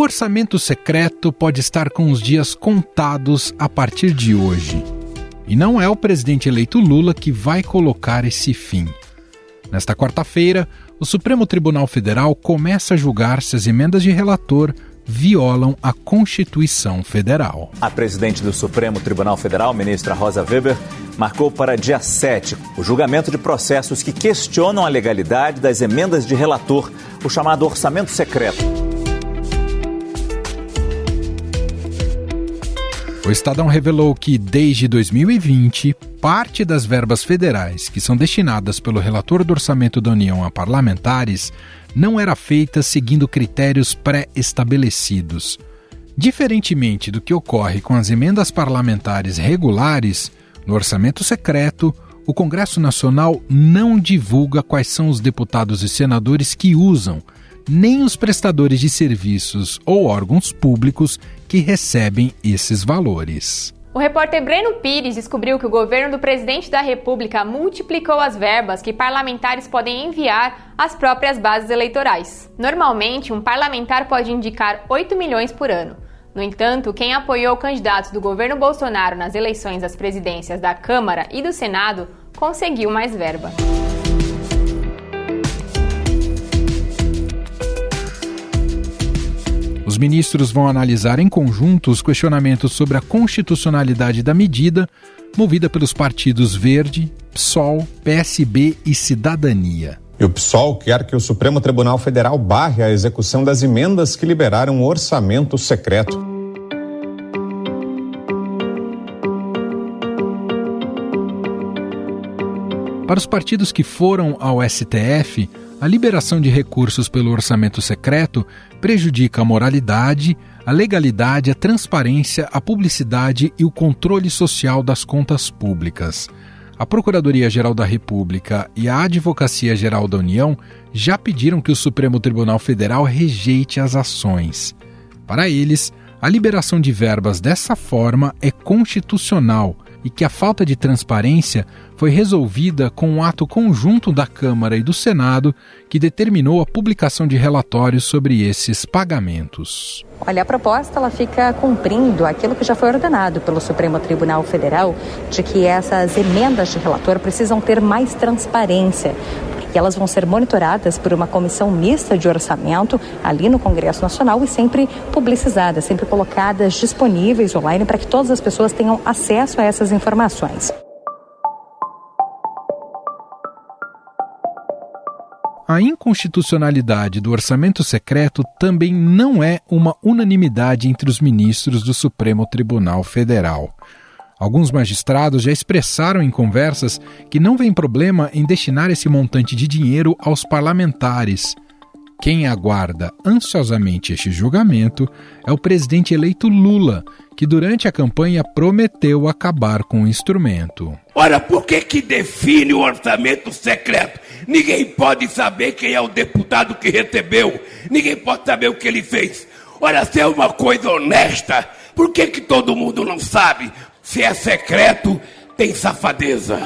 O orçamento secreto pode estar com os dias contados a partir de hoje. E não é o presidente eleito Lula que vai colocar esse fim. Nesta quarta-feira, o Supremo Tribunal Federal começa a julgar se as emendas de relator violam a Constituição Federal. A presidente do Supremo Tribunal Federal, ministra Rosa Weber, marcou para dia 7 o julgamento de processos que questionam a legalidade das emendas de relator, o chamado orçamento secreto. O Estadão revelou que, desde 2020, parte das verbas federais que são destinadas pelo relator do Orçamento da União a parlamentares não era feita seguindo critérios pré-estabelecidos. Diferentemente do que ocorre com as emendas parlamentares regulares, no orçamento secreto, o Congresso Nacional não divulga quais são os deputados e senadores que usam, nem os prestadores de serviços ou órgãos públicos que recebem esses valores. O repórter Breno Pires descobriu que o governo do presidente da República multiplicou as verbas que parlamentares podem enviar às próprias bases eleitorais. Normalmente, um parlamentar pode indicar 8 milhões por ano. No entanto, quem apoiou candidatos do governo Bolsonaro nas eleições às presidências da Câmara e do Senado conseguiu mais verba. Os ministros vão analisar em conjunto os questionamentos sobre a constitucionalidade da medida, movida pelos partidos Verde, PSOL, PSB e Cidadania. E o PSOL quer que o Supremo Tribunal Federal barre a execução das emendas que liberaram o orçamento secreto. Para os partidos que foram ao STF, a liberação de recursos pelo orçamento secreto prejudica a moralidade, a legalidade, a transparência, a publicidade e o controle social das contas públicas. A Procuradoria-Geral da República e a Advocacia-Geral da União já pediram que o Supremo Tribunal Federal rejeite as ações. Para eles, a liberação de verbas dessa forma é constitucional e que a falta de transparência foi resolvida com um ato conjunto da Câmara e do Senado que determinou a publicação de relatórios sobre esses pagamentos. Olha, a proposta ela fica cumprindo aquilo que já foi ordenado pelo Supremo Tribunal Federal, de que essas emendas de relator precisam ter mais transparência. E elas vão ser monitoradas por uma comissão mista de orçamento ali no Congresso Nacional e sempre publicizadas, sempre colocadas disponíveis online para que todas as pessoas tenham acesso a essas informações. A inconstitucionalidade do orçamento secreto também não é uma unanimidade entre os ministros do Supremo Tribunal Federal. Alguns magistrados já expressaram em conversas que não vem problema em destinar esse montante de dinheiro aos parlamentares. Quem aguarda ansiosamente este julgamento é o presidente eleito Lula, que durante a campanha prometeu acabar com o instrumento. Ora, por que define o orçamento secreto? Ninguém pode saber quem é o deputado que recebeu. Ninguém pode saber o que ele fez. Ora, se é uma coisa honesta, por que todo mundo não sabe? Se é secreto, tem safadeza.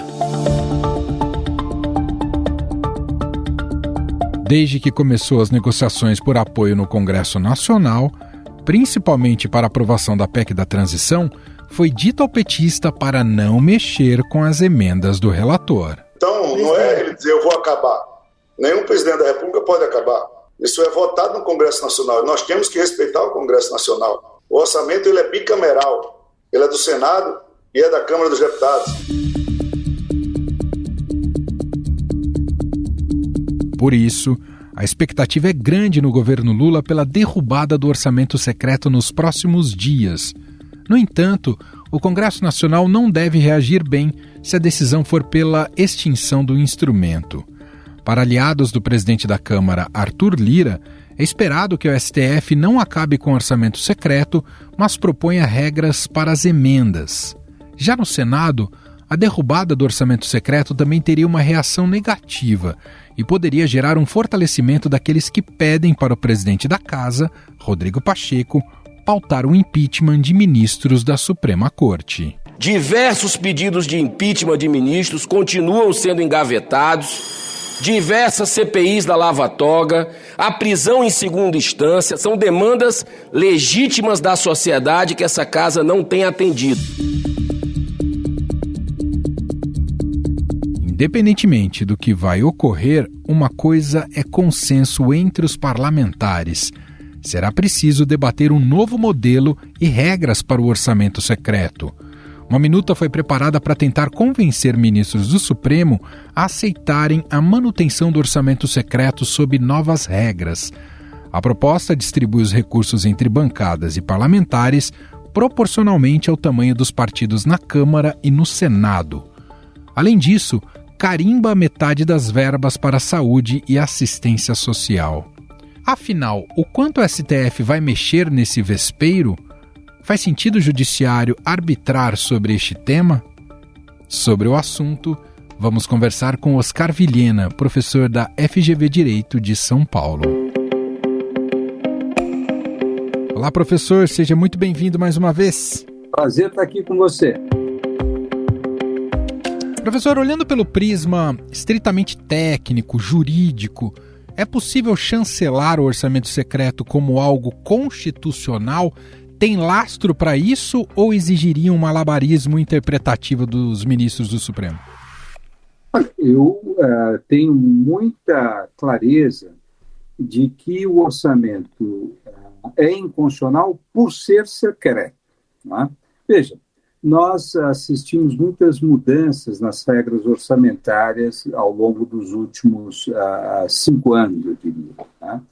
Desde que começou as negociações por apoio no Congresso Nacional, principalmente para a aprovação da PEC da transição, foi dito ao petista para não mexer com as emendas do relator. Então, não é ele dizer eu vou acabar. Nenhum presidente da República pode acabar. Isso é votado no Congresso Nacional. Nós temos que respeitar o Congresso Nacional. O orçamento ele é bicameral. Ele é do Senado e é da Câmara dos Deputados. Por isso, a expectativa é grande no governo Lula pela derrubada do orçamento secreto nos próximos dias. No entanto, o Congresso Nacional não deve reagir bem se a decisão for pela extinção do instrumento. Para aliados do presidente da Câmara, Arthur Lira, é esperado que o STF não acabe com o orçamento secreto, mas proponha regras para as emendas. Já no Senado, a derrubada do orçamento secreto também teria uma reação negativa e poderia gerar um fortalecimento daqueles que pedem para o presidente da Casa, Rodrigo Pacheco, pautar o impeachment de ministros da Suprema Corte. Diversos pedidos de impeachment de ministros continuam sendo engavetados. Diversas CPIs da Lava Toga, a prisão em segunda instância, são demandas legítimas da sociedade que essa casa não tem atendido. Independentemente do que vai ocorrer, uma coisa é consenso entre os parlamentares. Será preciso debater um novo modelo e regras para o orçamento secreto. Uma minuta foi preparada para tentar convencer ministros do Supremo a aceitarem a manutenção do orçamento secreto sob novas regras. A proposta distribui os recursos entre bancadas e parlamentares proporcionalmente ao tamanho dos partidos na Câmara e no Senado. Além disso, carimba metade das verbas para saúde e assistência social. Afinal, o quanto o STF vai mexer nesse vespeiro? Faz sentido o judiciário arbitrar sobre este tema? Sobre o assunto, vamos conversar com Oscar Vilhena, professor da FGV Direito de São Paulo. Olá, professor, seja muito bem-vindo mais uma vez. Prazer estar aqui com você. Professor, olhando pelo prisma estritamente técnico, jurídico, é possível chancelar o orçamento secreto como algo constitucional? Tem lastro para isso ou exigiria um malabarismo interpretativo dos ministros do Supremo? Eu tenho muita clareza de que o orçamento é inconstitucional por ser secreto. Né? Veja, nós assistimos muitas mudanças nas regras orçamentárias ao longo dos últimos 5 anos, eu diria. Né?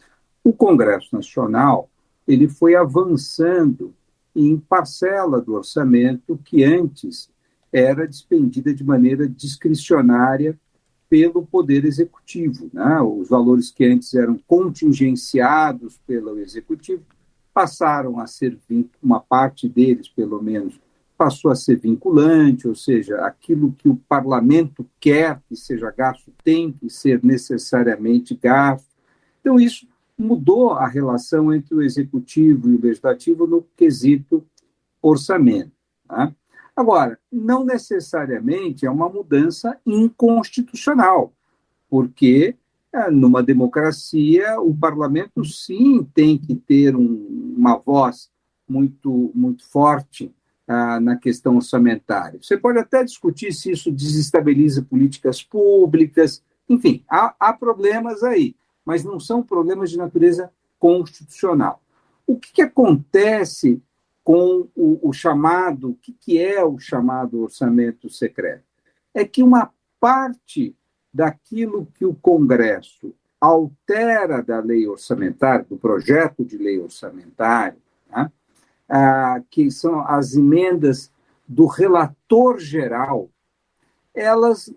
O Congresso Nacional ele foi avançando em parcela do orçamento que antes era despendida de maneira discricionária pelo Poder Executivo. Né? Os valores que antes eram contingenciados pelo Executivo passaram a ser, uma parte deles, pelo menos, passou a ser vinculante, ou seja, aquilo que o parlamento quer que seja gasto tem que ser necessariamente gasto. Então, isso mudou a relação entre o executivo e o legislativo no quesito orçamento. Tá? Agora, não necessariamente é uma mudança inconstitucional, porque numa democracia o parlamento sim tem que ter uma voz muito, muito forte na questão orçamentária. Você pode até discutir se isso desestabiliza políticas públicas, enfim, há problemas aí, mas não são problemas de natureza constitucional. O que acontece com o chamado, o que é o chamado orçamento secreto? É que uma parte daquilo que o Congresso altera da lei orçamentária, do projeto de lei orçamentária, né? Que são as emendas do relator geral, elas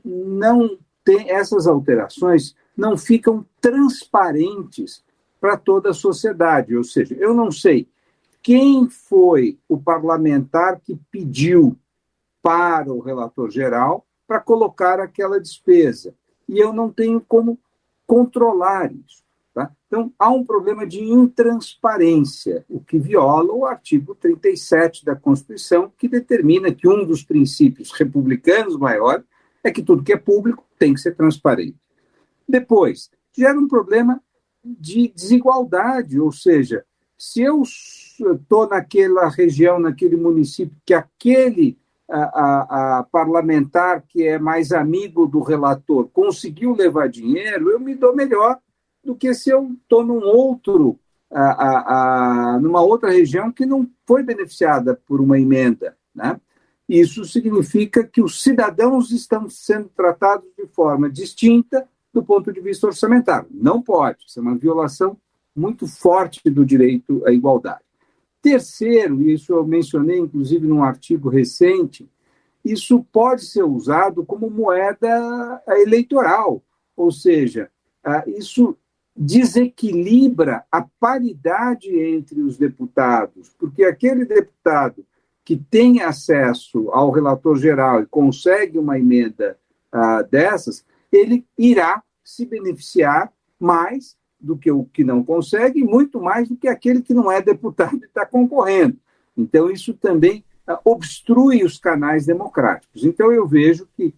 não têm, essas alterações não ficam transparentes para toda a sociedade. Ou seja, eu não sei quem foi o parlamentar que pediu para o relator geral para colocar aquela despesa. E eu não tenho como controlar isso. Tá? Então, há um problema de intransparência, o que viola o artigo 37 da Constituição, que determina que um dos princípios republicanos maiores é que tudo que é público tem que ser transparente. Depois, gera um problema de desigualdade, ou seja, se eu estou naquela região, naquele município, que aquele parlamentar que é mais amigo do relator conseguiu levar dinheiro, eu me dou melhor do que se eu estou numa outra região que não foi beneficiada por uma emenda. Né? Isso significa que os cidadãos estão sendo tratados de forma distinta do ponto de vista orçamentário. Não pode, isso é uma violação muito forte do direito à igualdade. Terceiro, e isso eu mencionei inclusive num artigo recente, isso pode ser usado como moeda eleitoral, ou seja, isso desequilibra a paridade entre os deputados, porque aquele deputado que tem acesso ao relator geral e consegue uma emenda dessas, ele irá se beneficiar mais do que o que não consegue e muito mais do que aquele que não é deputado e está concorrendo. Então, isso também obstrui os canais democráticos. Então, eu vejo que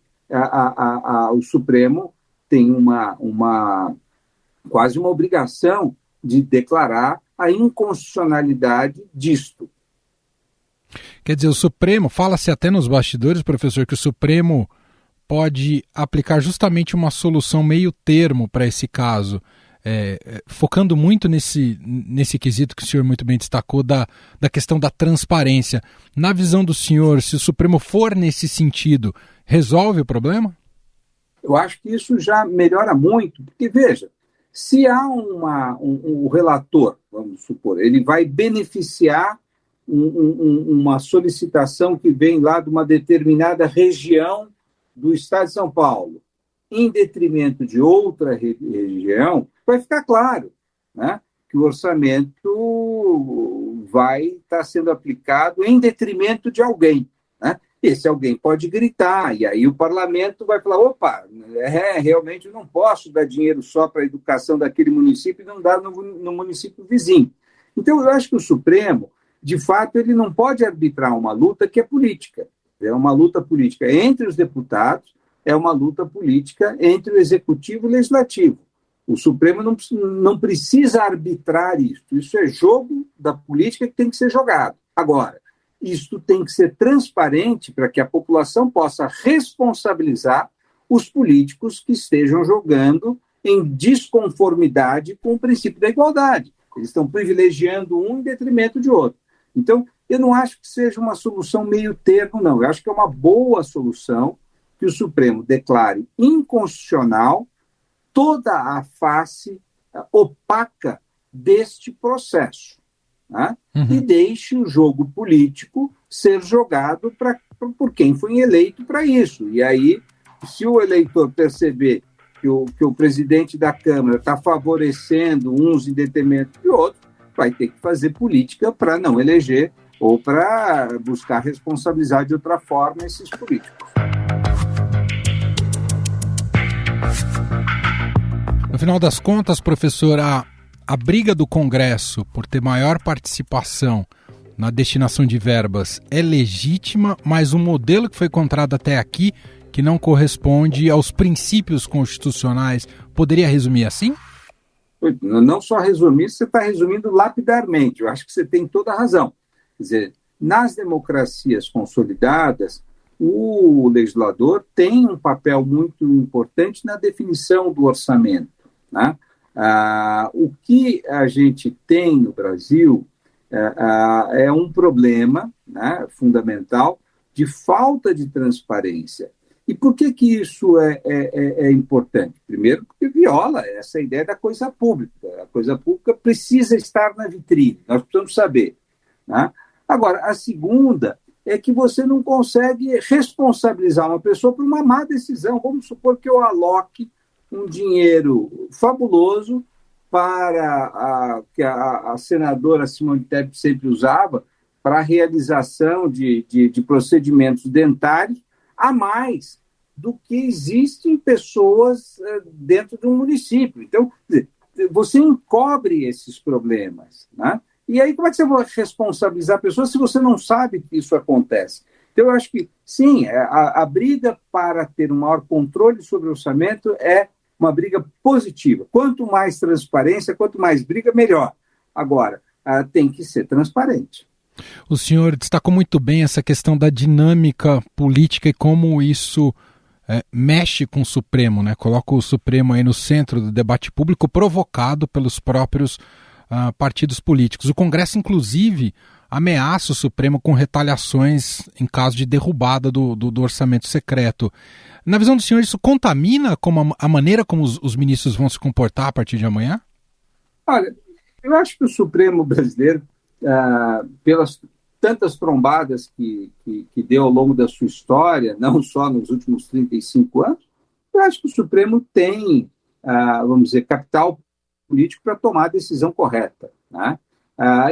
o Supremo tem uma quase uma obrigação de declarar a inconstitucionalidade disto. Quer dizer, o Supremo, fala-se até nos bastidores, professor, que o Supremo pode aplicar justamente uma solução meio termo para esse caso, focando muito nesse quesito que o senhor muito bem destacou da questão da transparência. Na visão do senhor, se o Supremo for nesse sentido, resolve o problema? Eu acho que isso já melhora muito, porque, veja, se há um relator, vamos supor, ele vai beneficiar uma solicitação que vem lá de uma determinada região do Estado de São Paulo, em detrimento de outra região, vai ficar claro, né, que o orçamento vai estar sendo aplicado em detrimento de alguém, né? Esse alguém pode gritar, e aí o parlamento vai falar, opa, realmente eu não posso dar dinheiro só para a educação daquele município e não dar no município vizinho. Então, eu acho que o Supremo, de fato, ele não pode arbitrar uma luta que é política. É uma luta política entre os deputados, é uma luta política entre o Executivo e o Legislativo. O Supremo não precisa arbitrar isso. Isso é jogo da política que tem que ser jogado. Agora, isso tem que ser transparente para que a população possa responsabilizar os políticos que estejam jogando em desconformidade com o princípio da igualdade. Eles estão privilegiando um em detrimento de outro. Então, eu não acho que seja uma solução meio termo, não. Eu acho que é uma boa solução que o Supremo declare inconstitucional toda a face opaca deste processo, né? E deixe o jogo político ser jogado por quem foi eleito para isso. E aí, se o eleitor perceber que o presidente da Câmara está favorecendo uns em detrimento de outros, vai ter que fazer política para não eleger ou para buscar responsabilizar de outra forma esses políticos. No final das contas, professor, a briga do Congresso por ter maior participação na destinação de verbas é legítima, mas o modelo que foi encontrado até aqui, que não corresponde aos princípios constitucionais, poderia resumir assim? Não só resumir, você está resumindo lapidarmente. Eu acho que você tem toda a razão. Quer dizer, nas democracias consolidadas, o legislador tem um papel muito importante na definição do orçamento, né? O que a gente tem no Brasil é um problema, né, fundamental de falta de transparência. E por que isso é importante? Primeiro, porque viola essa ideia da coisa pública. A coisa pública precisa estar na vitrine, nós precisamos saber, né? Agora, a segunda é que você não consegue responsabilizar uma pessoa por uma má decisão. Vamos supor que eu aloque um dinheiro fabuloso para que a senadora Simone Tebet sempre usava para a realização de procedimentos dentários a mais do que existem pessoas dentro de um município. Então, você encobre esses problemas, né? E aí, como é que você vai responsabilizar a pessoa se você não sabe que isso acontece? Então, eu acho que, sim, a briga para ter um maior controle sobre o orçamento é uma briga positiva. Quanto mais transparência, quanto mais briga, melhor. Agora, tem que ser transparente. O senhor destacou muito bem essa questão da dinâmica política e como isso mexe com o Supremo, né? Coloca o Supremo aí no centro do debate público, provocado pelos próprios partidos políticos. O Congresso, inclusive, ameaça o Supremo com retaliações em caso de derrubada do orçamento secreto. Na visão do senhor, isso contamina a maneira como os ministros vão se comportar a partir de amanhã? Olha, eu acho que o Supremo brasileiro, pelas tantas trombadas que deu ao longo da sua história, não só nos últimos 35 anos, eu acho que o Supremo tem, vamos dizer, capital político para tomar a decisão correta, né?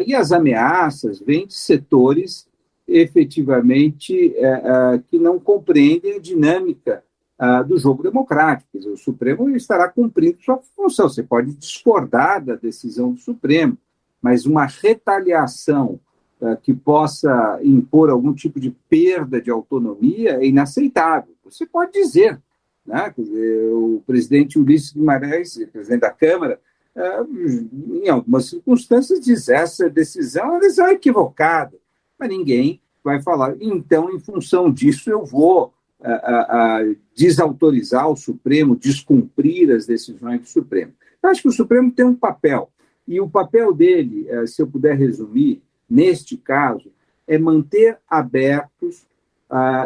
E as ameaças vêm de setores efetivamente que não compreendem a dinâmica do jogo democrático. Quer dizer, o Supremo estará cumprindo sua função. Você pode discordar da decisão do Supremo, mas uma retaliação que possa impor algum tipo de perda de autonomia é inaceitável. Você pode dizer né? Quer dizer, o presidente Ulisses Guimarães, presidente da Câmara, em algumas circunstâncias diz essa decisão é uma decisão equivocada, mas ninguém vai falar, então, em função disso, eu vou desautorizar o Supremo, descumprir as decisões do Supremo. Eu acho que o Supremo tem um papel, e o papel dele, se eu puder resumir, neste caso, é manter abertos,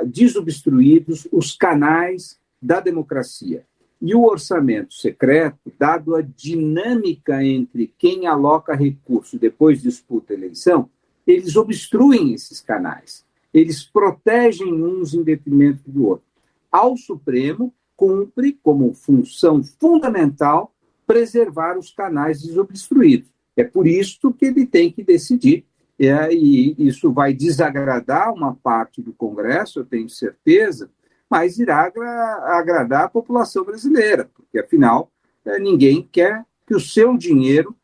desobstruídos, os canais da democracia. E o orçamento secreto, dado a dinâmica entre quem aloca recurso e depois disputa a eleição, eles obstruem esses canais. Eles protegem uns em detrimento do outro. Ao Supremo, cumpre como função fundamental preservar os canais desobstruídos. É por isso que ele tem que decidir, e isso vai desagradar uma parte do Congresso, eu tenho certeza, mas irá agradar a população brasileira, porque, afinal, ninguém quer que o seu dinheiro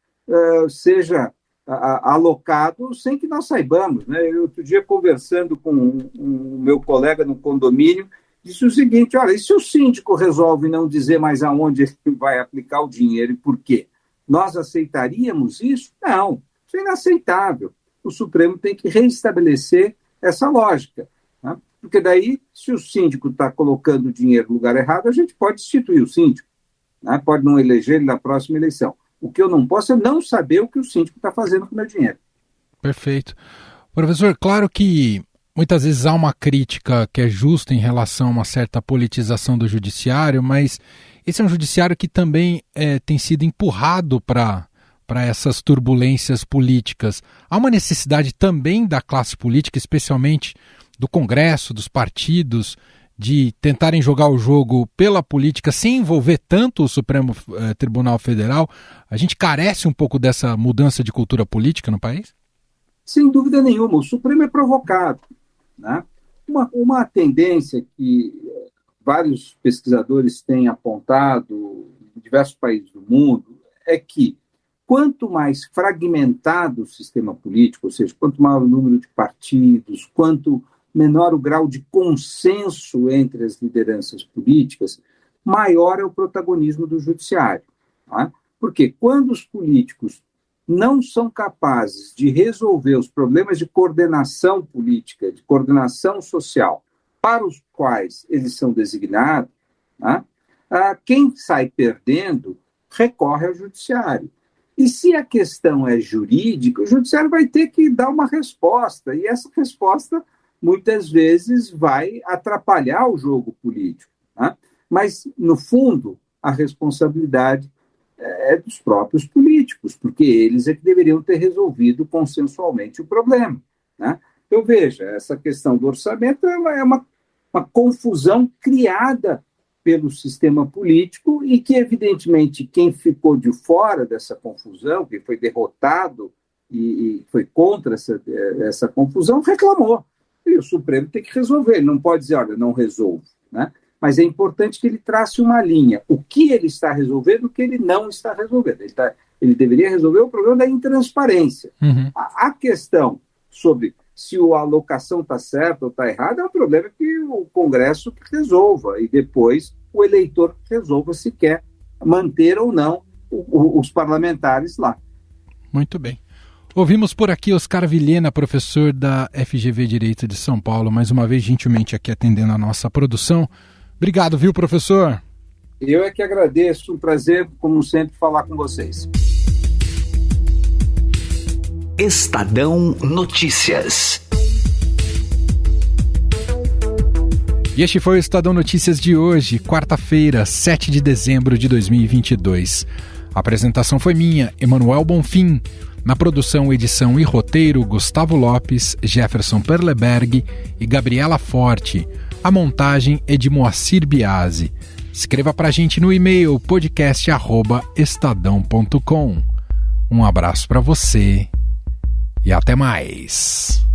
seja alocado sem que nós saibamos, né? Eu, outro dia, conversando com o meu colega no condomínio, disse o seguinte: olha, e se o síndico resolve não dizer mais aonde ele vai aplicar o dinheiro e por quê? Nós aceitaríamos isso? Não, isso é inaceitável. O Supremo tem que reestabelecer essa lógica, né? Porque daí, se o síndico está colocando o dinheiro no lugar errado, a gente pode destituir o síndico, né? Pode não eleger ele na próxima eleição. O que eu não posso é não saber o que o síndico está fazendo com o meu dinheiro. Perfeito. Professor, claro que muitas vezes há uma crítica que é justa em relação a uma certa politização do judiciário, mas esse é um judiciário que também tem sido empurrado para essas turbulências políticas. Há uma necessidade também da classe política, especialmente do Congresso, dos partidos, de tentarem jogar o jogo pela política sem envolver tanto o Supremo Tribunal Federal. A gente carece um pouco dessa mudança de cultura política no país? Sem dúvida nenhuma, o Supremo é provocado, né? Uma tendência que vários pesquisadores têm apontado em diversos países do mundo é que quanto mais fragmentado o sistema político, ou seja, quanto maior o número de partidos, quanto menor o grau de consenso entre as lideranças políticas, maior é o protagonismo do judiciário. Tá? Porque quando os políticos não são capazes de resolver os problemas de coordenação política, de coordenação social, para os quais eles são designados, tá? Quem sai perdendo recorre ao judiciário. E se a questão é jurídica, o judiciário vai ter que dar uma resposta, e essa resposta muitas vezes vai atrapalhar o jogo político, né? Mas, no fundo, a responsabilidade é dos próprios políticos, porque eles é que deveriam ter resolvido consensualmente o problema, né? Então, veja, essa questão do orçamento é uma confusão criada pelo sistema político e que, evidentemente, quem ficou de fora dessa confusão, quem foi derrotado e foi contra essa confusão, reclamou. E o Supremo tem que resolver, ele não pode dizer, olha, não resolvo, né? Mas é importante que ele trace uma linha, o que ele está resolvendo, o que ele não está resolvendo. Ele deveria resolver o problema da intransparência. Uhum. A questão sobre se a alocação está certa ou está errada é um problema que o Congresso resolva e depois o eleitor resolva se quer manter ou não os parlamentares lá. Muito bem. Ouvimos por aqui Oscar Vilhena, professor da FGV Direito de São Paulo, mais uma vez gentilmente aqui atendendo a nossa produção. Obrigado, viu, professor? Eu é que agradeço, um prazer, como sempre, falar com vocês. Estadão Notícias. E este foi o Estadão Notícias de hoje, quarta-feira, 7 de dezembro de 2022. A apresentação foi minha, Emanuel Bonfim. Na produção, edição e roteiro, Gustavo Lopes, Jefferson Perleberg e Gabriela Forte. A montagem é de Moacir Biasi. Escreva pra gente no e-mail podcast@estadão.com. Um abraço para você e até mais.